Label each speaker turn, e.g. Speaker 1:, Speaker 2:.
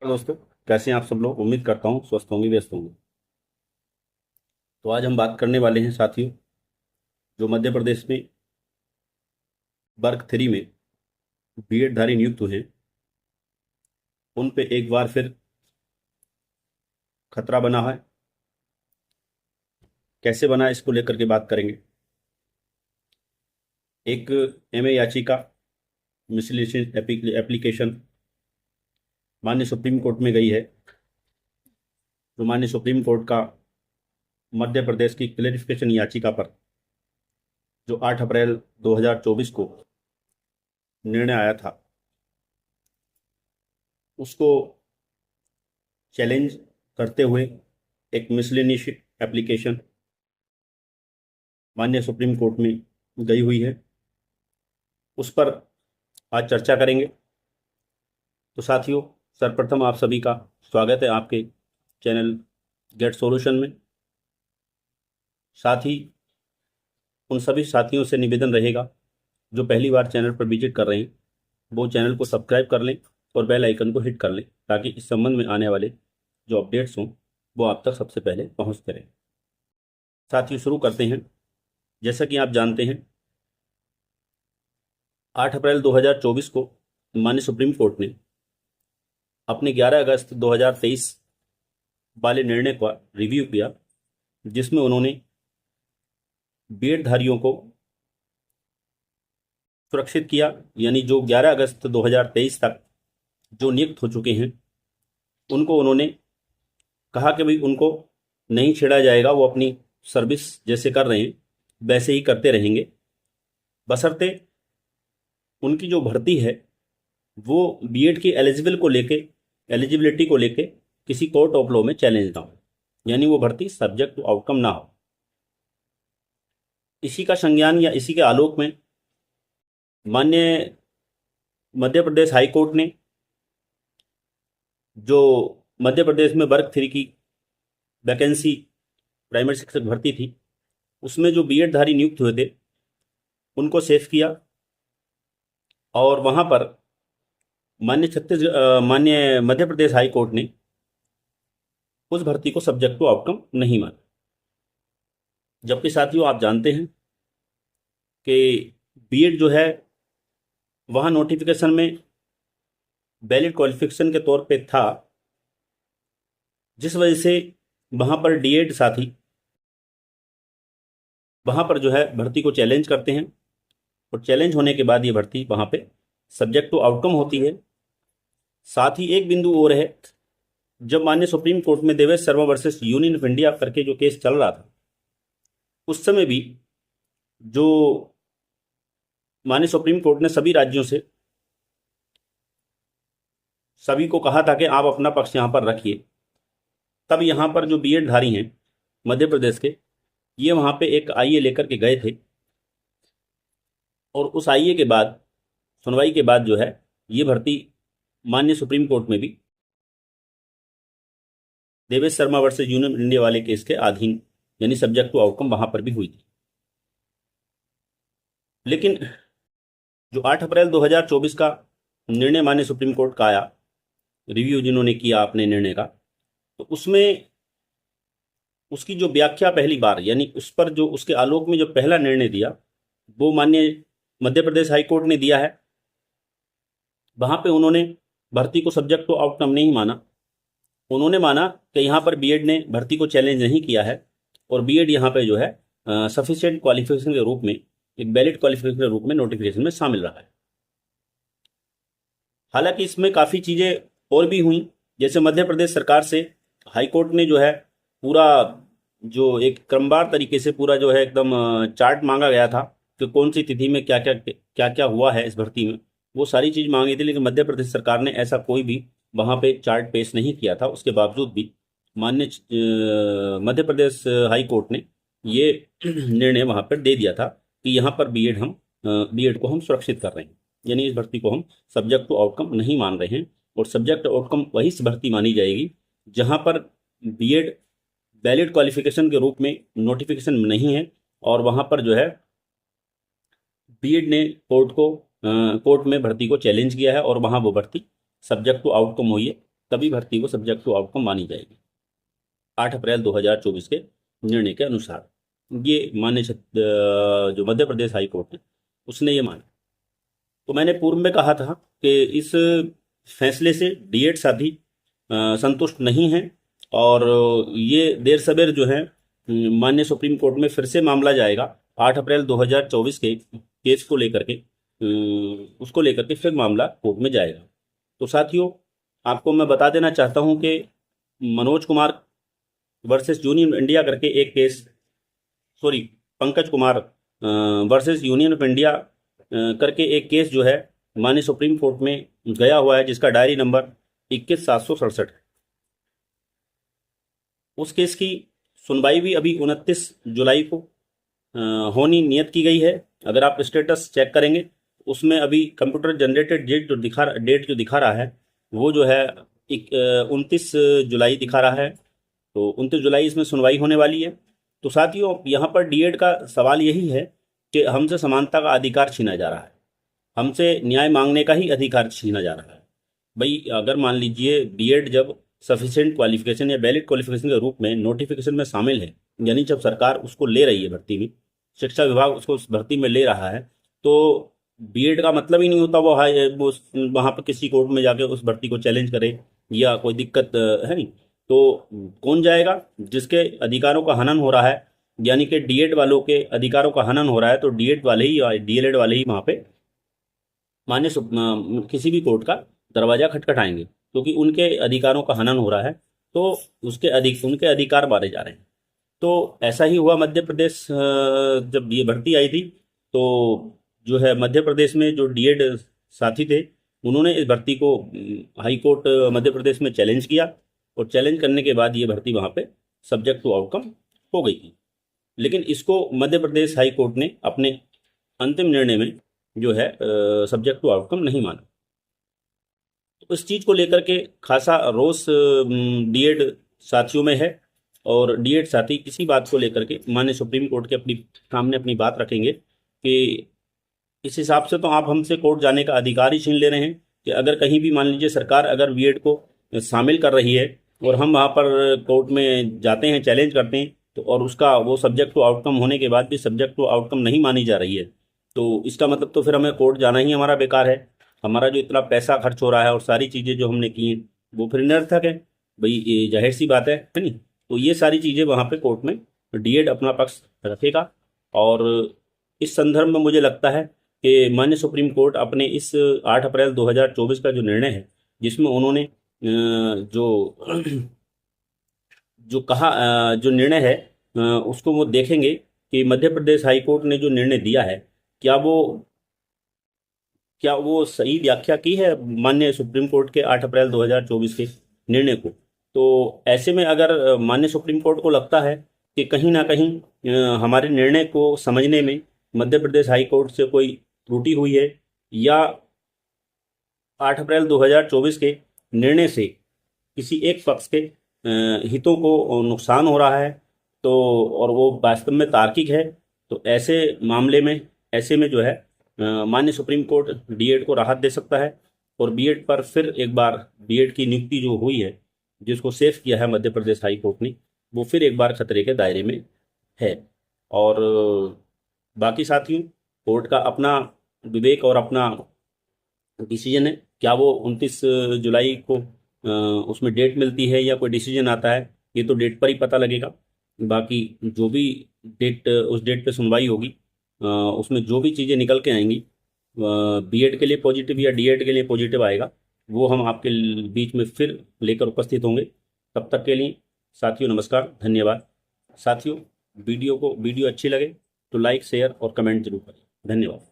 Speaker 1: दोस्तों, कैसे हैं आप सब लोग। उम्मीद करता हूँ स्वस्थ होंगे, व्यस्त होंगे। तो आज हम बात करने वाले हैं साथियों, जो मध्य प्रदेश में वर्ग 3 में बीएड धारी नियुक्त हुए हैं, उन पे एक बार फिर खतरा बना है। कैसे बना है, इसको लेकर के बात करेंगे। एक एमए याचिका, मिसलेनियस एप्लीकेशन माननीय सुप्रीम कोर्ट में गई है। जो माननीय सुप्रीम कोर्ट का मध्य प्रदेश की क्लेरिफिकेशन याचिका पर जो 8 अप्रैल 2024 को निर्णय आया था, उसको चैलेंज करते हुए एक मिसलेनियस एप्लीकेशन माननीय सुप्रीम कोर्ट में गई हुई है। उस पर आज चर्चा करेंगे। तो साथियों, सर्वप्रथम आप सभी का स्वागत है आपके चैनल गेट सॉल्यूशन में। साथ ही उन सभी साथियों से निवेदन रहेगा जो पहली बार चैनल पर विजिट कर रहे हैं, वो चैनल को सब्सक्राइब कर लें और बेल आइकन को हिट कर लें, ताकि इस संबंध में आने वाले जो अपडेट्स हों वो आप तक सबसे पहले पहुंचते रहें। साथियों, शुरू करते हैं। जैसा कि आप जानते हैं, 8 अप्रैल 2024 को माननीय सुप्रीम कोर्ट ने अपने 11 अगस्त 2023 वाले निर्णय का रिव्यू किया, जिसमें उन्होंने बीएड धारियों को सुरक्षित किया। यानी जो 11 अगस्त 2023 तक जो नियुक्त हो चुके हैं, उनको उन्होंने कहा कि भाई उनको नहीं छेड़ा जाएगा, वो अपनी सर्विस जैसे कर रहे हैं वैसे ही करते रहेंगे, बशर्ते उनकी जो भर्ती है वो बीएड की एलिजिबिलिटी को लेके किसी कोर्ट ऑफ लॉ में चैलेंज ना हो, यानी वो भर्ती सब्जेक्ट टू आउटकम ना हो। इसी का संज्ञान या इसी के आलोक में माननीय मध्य प्रदेश हाई कोर्ट ने जो मध्य प्रदेश में वर्ग 3 की वैकेंसी प्राइमरी शिक्षक भर्ती थी, उसमें जो बीएड धारी नियुक्त हुए थे उनको सेफ किया, और वहां पर माननीय मध्य प्रदेश हाई कोर्ट ने उस भर्ती को सब्जेक्ट टू आउटकम नहीं माना। जबकि साथियों, आप जानते हैं कि बीएड जो है वहाँ नोटिफिकेशन में वैलिड क्वालिफिकेशन के तौर पे था, जिस वजह से वहाँ पर डीएड साथी वहाँ पर जो है भर्ती को चैलेंज करते हैं, और चैलेंज होने के बाद ये भर्ती वहाँ पे सब्जेक्ट टू आउटकम होती है। साथ ही एक बिंदु और है, जब माननीय सुप्रीम कोर्ट में Devesh Sharma versus union of India करके जो केस चल रहा था, उस समय भी जो माननीय सुप्रीम कोर्ट ने सभी राज्यों से सभी को कहा था कि आप अपना पक्ष यहाँ पर रखिए, तब यहाँ पर जो बीएड धारी हैं मध्य प्रदेश के, ये वहाँ पे एक आईए लेकर के गए थे, और उस आईए के बाद सुनवाई के बाद जो है ये भर्ती माननीय सुप्रीम कोर्ट में भी Devesh Sharma versus union India वाले केस के अधीन, यानी सब्जेक्ट टू आउटकम वहां पर भी हुई थी। लेकिन जो 8 अप्रैल 2024 का निर्णय माननीय सुप्रीम कोर्ट का आया, रिव्यू जिन्होंने किया अपने निर्णय का, तो उसमें उसकी जो व्याख्या पहली बार, यानी उस पर जो उसके आलोक में जो पहला निर्णय दिया, वो माननीय मध्य प्रदेश हाई कोर्ट ने दिया है। वहां पे उन्होंने भर्ती को सब्जेक्ट टू आउटकम नहीं माना। उन्होंने माना कि यहाँ पर बीएड ने भर्ती को चैलेंज नहीं किया है, और बीएड यहाँ पे जो है सफिशिएंट क्वालिफिकेशन के रूप में, एक वैलिड क्वालिफिकेशन के रूप में नोटिफिकेशन में शामिल रहा है। हालांकि इसमें काफ़ी चीज़ें और भी हुई, जैसे मध्य प्रदेश सरकार से हाई कोर्ट ने जो है पूरा जो एक क्रमवार तरीके से पूरा जो है एकदम चार्ट मांगा गया था कि कौन सी तिथि में क्या क्या हुआ है इस भर्ती में, वो सारी चीज़ मांगी थी। लेकिन मध्य प्रदेश सरकार ने ऐसा कोई भी वहाँ पे चार्ट पेश नहीं किया था। उसके बावजूद भी माननीय मध्य प्रदेश हाई कोर्ट ने ये निर्णय वहाँ पर दे दिया था कि यहाँ पर बीएड को हम सुरक्षित कर रहे हैं, यानी इस भर्ती को हम सब्जेक्ट टू आउटकम नहीं मान रहे हैं, और सब्जेक्ट आउटकम वही भर्ती मानी जाएगी जहाँ पर बीएड वैलिड क्वालिफिकेशन के रूप में नोटिफिकेशन नहीं है, और वहाँ पर जो है बीएड ने कोर्ट में भर्ती को चैलेंज किया है, और वहाँ वो भर्ती सब्जेक्ट टू आउटकम हुई है। तभी भर्ती को सब्जेक्ट टू आउटकम मानी जाएगी 8 अप्रैल 2024 के निर्णय के अनुसार। ये जो मध्य प्रदेश हाई कोर्ट है उसने ये माना। तो मैंने पूर्व में कहा था कि इस फैसले से डीएड साथी संतुष्ट नहीं हैं और ये देर सवेर जो है माननीय सुप्रीम कोर्ट में फिर से मामला जाएगा 8 अप्रैल 2024 के केस को लेकर के, उसको लेकर के फिर मामला कोर्ट में जाएगा। तो साथियों, आपको मैं बता देना चाहता हूं कि Manoj Kumar versus union India करके एक case, sorry Pankaj Kumar versus union of India करके एक केस जो है माननीय सुप्रीम कोर्ट में गया हुआ है, जिसका डायरी नंबर 21767 है। उस केस की सुनवाई भी अभी 29 जुलाई को होनी नियत की गई है। अगर आप स्टेटस चेक करेंगे उसमें अभी कंप्यूटर जनरेटेड डेट जो दिखा रहा है वो जो है 29 जुलाई दिखा रहा है। तो 29 जुलाई इसमें सुनवाई होने वाली है। तो साथियों, यहाँ पर डीएड का सवाल यही है कि हमसे समानता का अधिकार छीना जा रहा है, हमसे न्याय मांगने का ही अधिकार छीना जा रहा है। भाई अगर मान लीजिए डीएड जब सफिशिएंट क्वालिफिकेशन या वैलिड क्वालिफिकेशन के रूप में नोटिफिकेशन में शामिल है, यानी जब सरकार उसको ले रही है भर्ती में, शिक्षा विभाग उसको भर्ती में ले रहा है, तो बीएड का मतलब ही नहीं होता वो वहाँ पर किसी कोर्ट में जाके उस भर्ती को चैलेंज करे या कोई दिक्कत है नहीं। तो कौन जाएगा? जिसके अधिकारों का हनन हो रहा है, यानी कि डीएड वालों के अधिकारों का हनन हो रहा है, तो डीएड वाले ही डीएलएड वाले ही वहाँ पे किसी भी कोर्ट का दरवाजा खटखटाएंगे, क्योंकि उनके अधिकारों का हनन हो रहा है, तो उनके अधिकार मारे जा रहे हैं। तो ऐसा ही हुआ मध्य प्रदेश, जब ये भर्ती आई थी तो जो है मध्य प्रदेश में जो डीएड साथी थे उन्होंने इस भर्ती को हाई कोर्ट मध्य प्रदेश में चैलेंज किया, और चैलेंज करने के बाद ये भर्ती वहाँ पे सब्जेक्ट टू आउटकम हो गई थी। लेकिन इसको मध्य प्रदेश हाई कोर्ट ने अपने अंतिम निर्णय में जो है सब्जेक्ट टू आउटकम नहीं माना। तो इस चीज़ को लेकर के खासा रोष डीएड साथियों में है, और डीएड साथी किसी बात को लेकर के माननीय सुप्रीम कोर्ट के सामने अपनी बात रखेंगे कि इस हिसाब से तो आप हमसे कोर्ट जाने का अधिकार ही छीन ले रहे हैं कि अगर कहीं भी मान लीजिए सरकार अगर बीएड को शामिल कर रही है और हम वहाँ पर कोर्ट में जाते हैं, चैलेंज करते हैं, तो और उसका वो सब्जेक्ट टू आउटकम होने के बाद भी सब्जेक्ट टू आउटकम नहीं मानी जा रही है, तो इसका मतलब तो फिर हमें कोर्ट जाना ही हमारा बेकार है। हमारा जो इतना पैसा खर्च हो रहा है और सारी चीज़ें जो हमने की हैं वो फिर निरर्थक है। भाई ये जाहिर सी बात है नहीं? तो ये सारी चीज़ें वहाँ पे कोर्ट में डीएड अपना पक्ष रखेगा। और इस संदर्भ में मुझे लगता है कि माननीय सुप्रीम कोर्ट अपने इस 8 अप्रैल 2024 का जो निर्णय है, जिसमें उन्होंने जो जो कहा जो निर्णय है उसको वो देखेंगे कि मध्य प्रदेश हाई कोर्ट ने जो निर्णय दिया है क्या वो सही व्याख्या की है माननीय सुप्रीम कोर्ट के 8 अप्रैल 2024 के निर्णय को। तो ऐसे में अगर माननीय सुप्रीम कोर्ट को लगता है कि कहीं ना कहीं हमारे निर्णय को समझने में मध्य प्रदेश हाई कोर्ट से कोई त्रुटि हुई है, या 8 अप्रैल 2024 के निर्णय से किसी एक पक्ष के हितों को नुकसान हो रहा है, तो और वो वास्तव में तार्किक है, तो ऐसे में जो है माननीय सुप्रीम कोर्ट डीएड को राहत दे सकता है, और बीएड पर फिर एक बार बीएड की नियुक्ति जो हुई है, जिसको सेफ किया है मध्य प्रदेश हाई कोर्ट ने, वो फिर एक बार खतरे के दायरे में है। और बाकी साथियों, कोर्ट का अपना विवेक और अपना डिसीजन है, क्या वो 29 जुलाई को उसमें डेट मिलती है या कोई डिसीजन आता है, ये तो डेट पर ही पता लगेगा। बाकी जो भी डेट उस डेट पे सुनवाई होगी उसमें जो भी चीज़ें निकल के आएंगी, बीएड के लिए पॉजिटिव या डीएड के लिए पॉजिटिव आएगा, वो हम आपके बीच में फिर लेकर उपस्थित होंगे। तब तक के लिए साथियों नमस्कार, धन्यवाद। साथियों, वीडियो अच्छी लगे तो लाइक, शेयर और कमेंट जरूर करें। धन्यवाद।